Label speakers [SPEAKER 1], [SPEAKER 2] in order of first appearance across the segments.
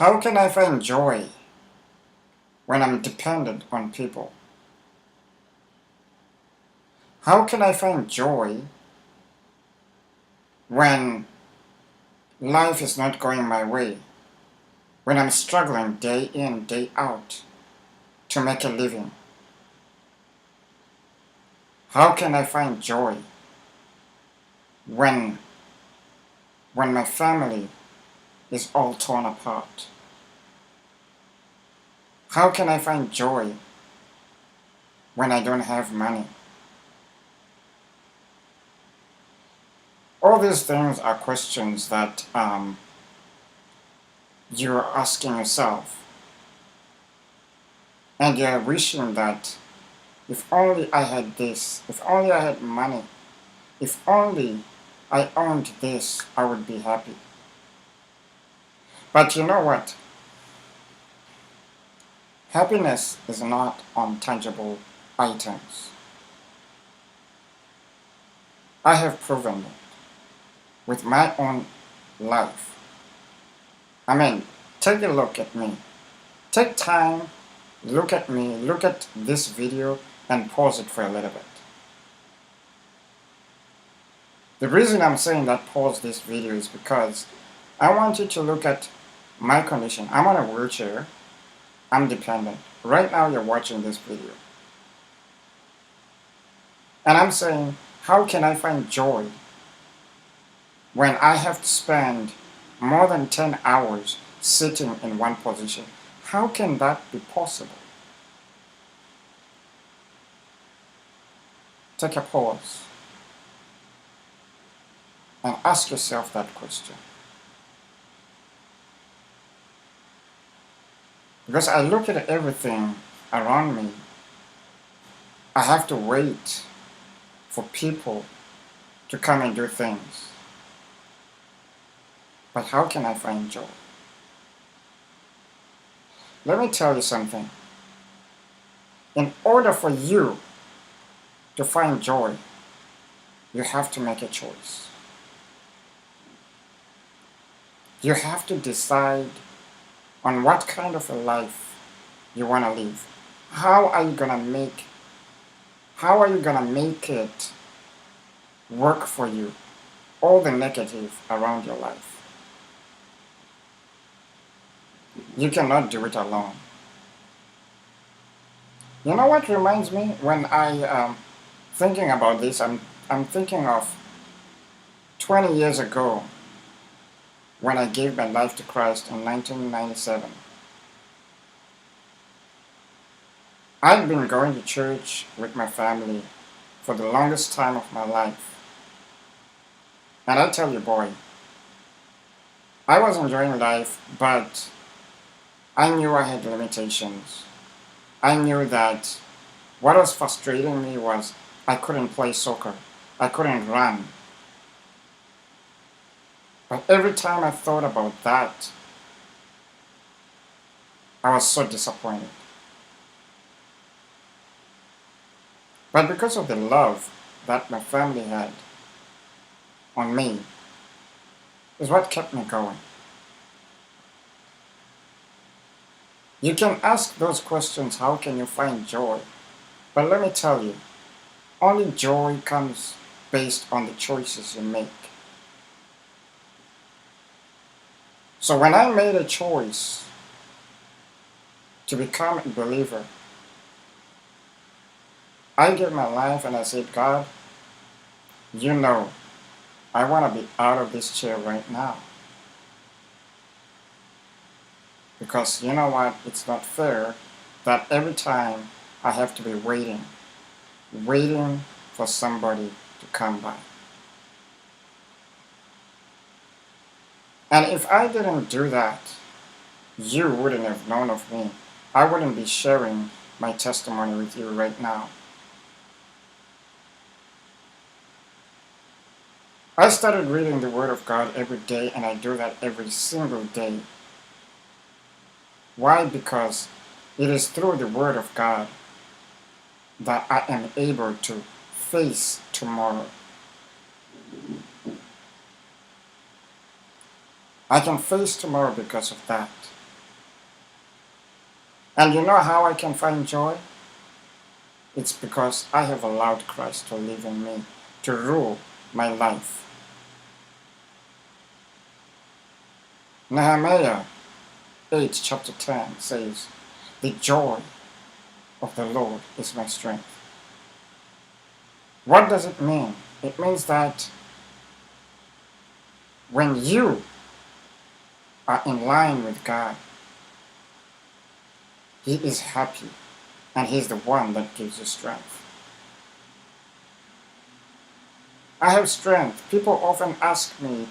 [SPEAKER 1] How can I find joy when I'm dependent on people? How can I find joy when life is not going my way? When I'm struggling day in, day out to make a living? How can I find joy when my family is all torn apart? How can I find joy when I don't have money? All these things are questions that you're asking yourself, and you're wishing that if only I had this, if only I had money, if only I owned this, I would be happy. But you know what? Happiness is not on tangible items. I have proven it with my own life. I mean, take a look at me. Take time, look at me, look at this video, and pause it for a little bit. The reason I'm saying that pause this video is because I want you to look at my condition. I'm on a wheelchair. I'm dependent. Right now you're watching this video. And I'm saying, how can I find joy when I have to spend more than 10 hours sitting in one position? How can that be possible? Take a pause and ask yourself that question. Because I look at everything around me, I have to wait for people to come and do things. But how can I find joy? Let me tell you something. In order for you to find joy, you have to make a choice. You have to decide on what kind of a life you want to live. How are you gonna make it work for you? All the negative around your life. You cannot do it alone. You know what reminds me when I thinking about this? I'm thinking of 20 years ago when I gave my life to Christ in 1997. I've been going to church with my family for the longest time of my life. And I tell you, boy, I was enjoying life, but I knew I had limitations. I knew that what was frustrating me was I couldn't play soccer. I couldn't run. But every time I thought about that, I was so disappointed. But because of the love that my family had on me, is what kept me going. You can ask those questions, how can you find joy? But let me tell you, only joy comes based on the choices you make. So when I made a choice to become a believer, I gave my life and I said, God, you know, I want to be out of this chair right now. Because you know what? It's not fair that every time I have to be waiting for somebody to come by. And if I didn't do that, you wouldn't have known of me. I wouldn't be sharing my testimony with you right now. I started reading the Word of God every day, and I do that every single day. Why? Because it is through the Word of God that I am able to face tomorrow. I can face tomorrow because of that. And you know how I can find joy? It's because I have allowed Christ to live in me, to rule my life. Nehemiah 8, chapter 10 says, "The joy of the Lord is my strength." What does it mean? It means that when you are in line with God, He is happy and He's the one that gives you strength. I have strength. People often ask me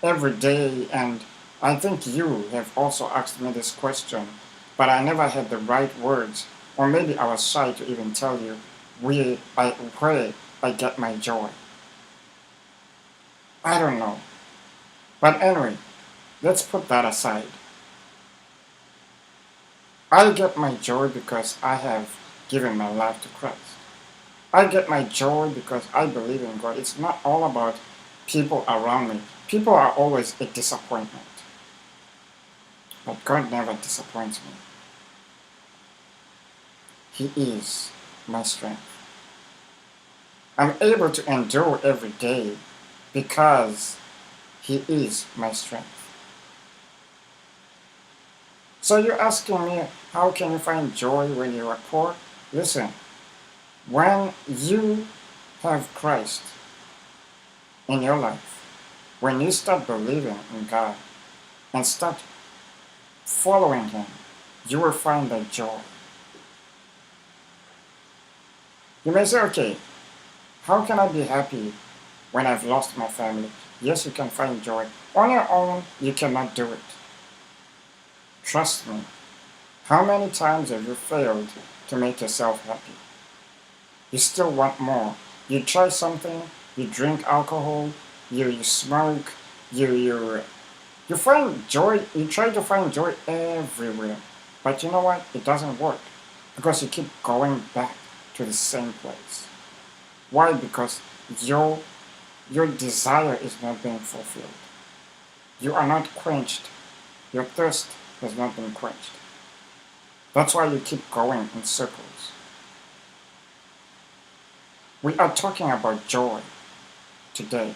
[SPEAKER 1] every day, and I think you have also asked me this question, but I never had the right words, or maybe I was shy to even tell you where I get my joy. I don't know. But anyway, let's put that aside. I get my joy because I have given my life to Christ. I get my joy because I believe in God. It's not all about people around me. People are always a disappointment. But God never disappoints me. He is my strength. I'm able to endure every day because He is my strength. So you're asking me, how can you find joy when you are poor? Listen, when you have Christ in your life, when you start believing in God and start following Him, you will find that joy. You may say, okay, how can I be happy when I've lost my family? Yes, you can find joy. On your own, you cannot do it. Trust me. How many times have you failed to make yourself happy? You still want more. You try something, you drink alcohol, you smoke, you find joy, you try to find joy everywhere. But you know what? It doesn't work. Because you keep going back to the same place. Why? Because your your desire is not being fulfilled. You are not quenched. Your thirst has not been quenched. That's why you keep going in circles. We are talking about joy today.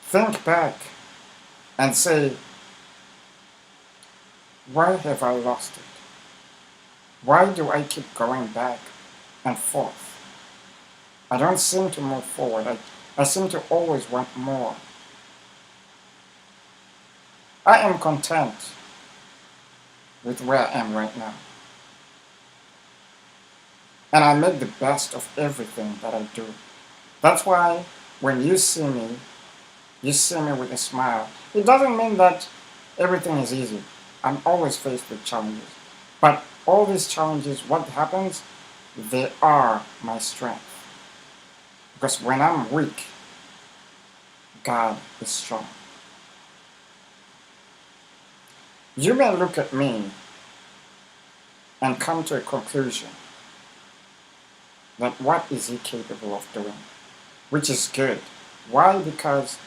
[SPEAKER 1] Think back and say, why have I lost it? Why do I keep going back and forth? I don't seem to move forward. I seem to always want more. I am content with where I am right now. And I make the best of everything that I do. That's why when you see me with a smile. It doesn't mean that everything is easy. I'm always faced with challenges. But all these challenges, what happens? They are my strength. Because when I'm weak, God is strong. You may look at me and come to a conclusion that what is he capable of doing? Which is good. Why? Because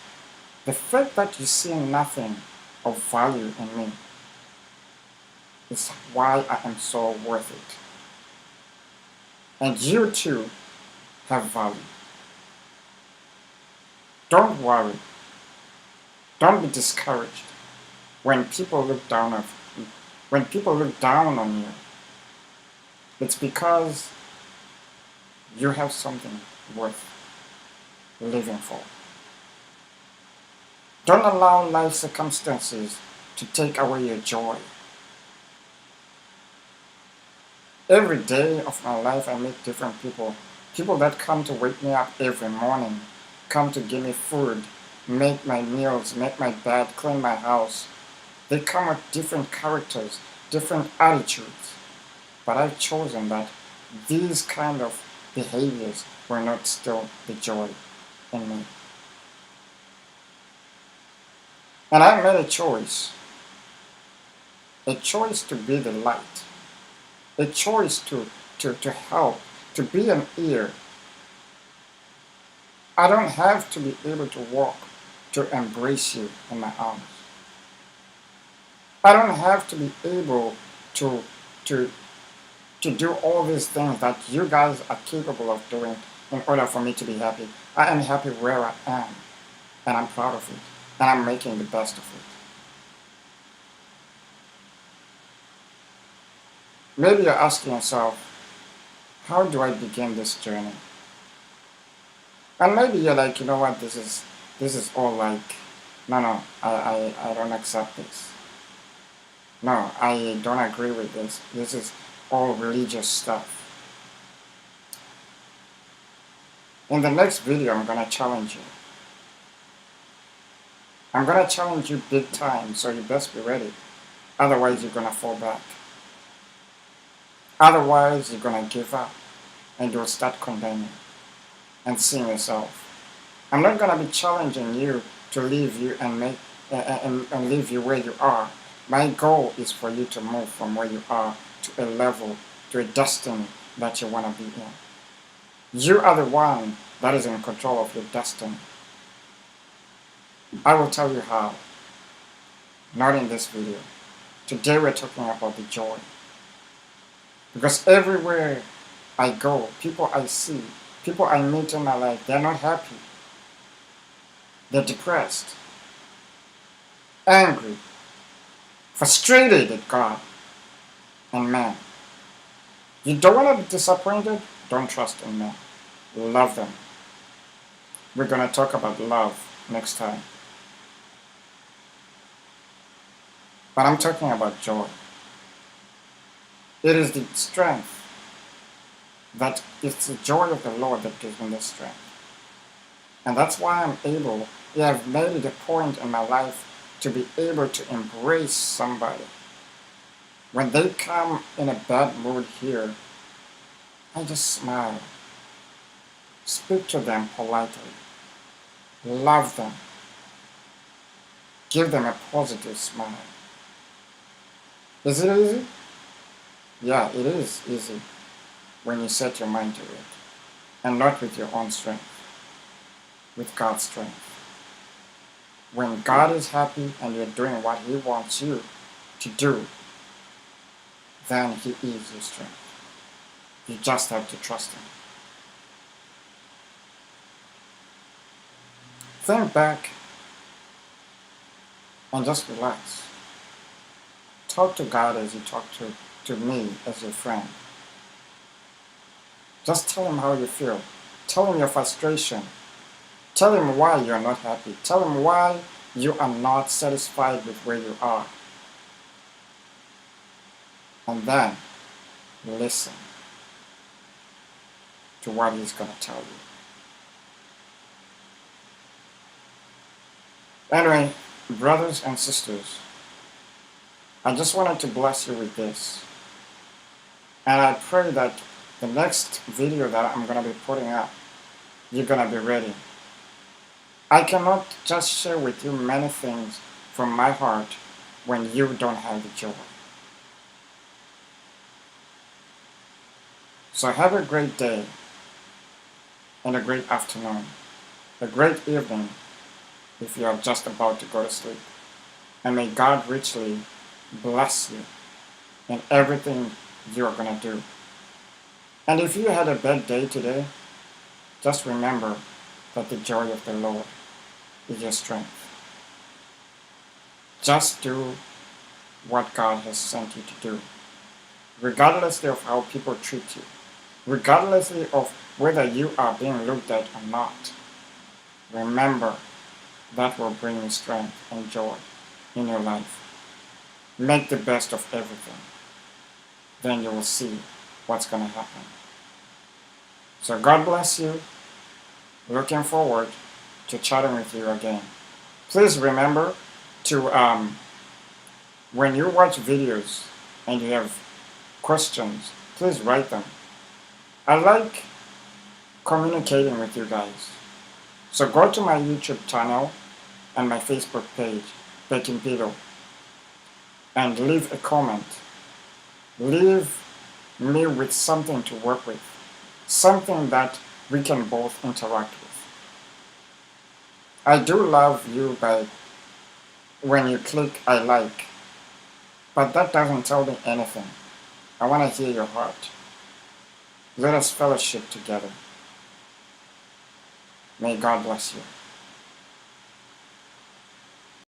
[SPEAKER 1] the fact that you see nothing of value in me is why I am so worth it. And you too have value. Don't worry. Don't be discouraged when people look down on you. When people look down on you, it's because you have something worth living for. Don't allow life circumstances to take away your joy. Every day of my life I meet different people. People that come to wake me up every morning, come to give me food, make my meals, make my bed, clean my house. They come with different characters, different attitudes. But I've chosen that these kind of behaviors will not still the joy in me. And I made a choice to be the light, a choice to help, to be an ear. I don't have to be able to walk to embrace you in my arms. I don't have to be able to to to do all these things that you guys are capable of doing in order for me to be happy. I am happy where I am, and I'm proud of it, and I'm making the best of it. Maybe you're asking yourself, how do I begin this journey? And maybe you're like, you know what, this is all like, no, I don't accept this. No, I don't agree with this. This is all religious stuff. In the next video, I'm gonna challenge you. I'm gonna challenge you big time, so you best be ready. Otherwise, you're gonna fall back. Otherwise, you're gonna give up and you'll start condemning and seeing yourself. I'm not gonna be challenging you to leave you and leave you where you are. My goal is for you to move from where you are to a level, to a destiny that you wanna be in. You are the one that is in control of your destiny. I will tell you how. Not in this video. Today we're talking about the joy. Because everywhere I go, people I see, people I meet in my life, they're not happy. They're depressed, angry, frustrated at God and man. You don't want to be disappointed? Don't trust in men. Love them. We're going to talk about love next time. But I'm talking about joy. It is the strength that it's the joy of the Lord that gives me this strength. And that's why I'm able, I've made it a point in my life to be able to embrace somebody. When they come in a bad mood here, I just smile. Speak to them politely. Love them. Give them a positive smile. Is it easy? Yeah, it is easy when you set your mind to it. And not with your own strength. With God's strength. When God is happy and you're doing what He wants you to do, then He is your strength. You just have to trust Him. Think back and just relax. Talk to God as you talk to me as your friend. Just tell Him how you feel. Tell Him your frustration. Tell Him why you're not happy. Tell Him why you are not satisfied with where you are. And then listen to what He's going to tell you. Anyway, brothers and sisters, I just wanted to bless you with this. And I pray that the next video that I'm going to be putting up, you're going to be ready. I cannot just share with you many things from my heart when you don't have the joy. So have a great day and a great afternoon, a great evening if you are just about to go to sleep. And may God richly bless you in everything you are going to do. And if you had a bad day today, just remember that the joy of the Lord is your strength. Just do what God has sent you to do, regardless of how people treat you, regardless of whether you are being looked at or not. Remember, that will bring you strength and joy in your life. Make the best of everything. Then you will see what's going to happen. So God bless you. Looking forward to chatting with you again. Please remember to, when you watch videos and you have questions, please write them. I like communicating with you guys. So go to my YouTube channel and my Facebook page, Baking Pedo, and leave a comment. Leave me with something to work with, something that we can both interact with. I do love you by when you click I like But that doesn't tell me anything. I want to hear your heart. Let us fellowship together. May God bless you.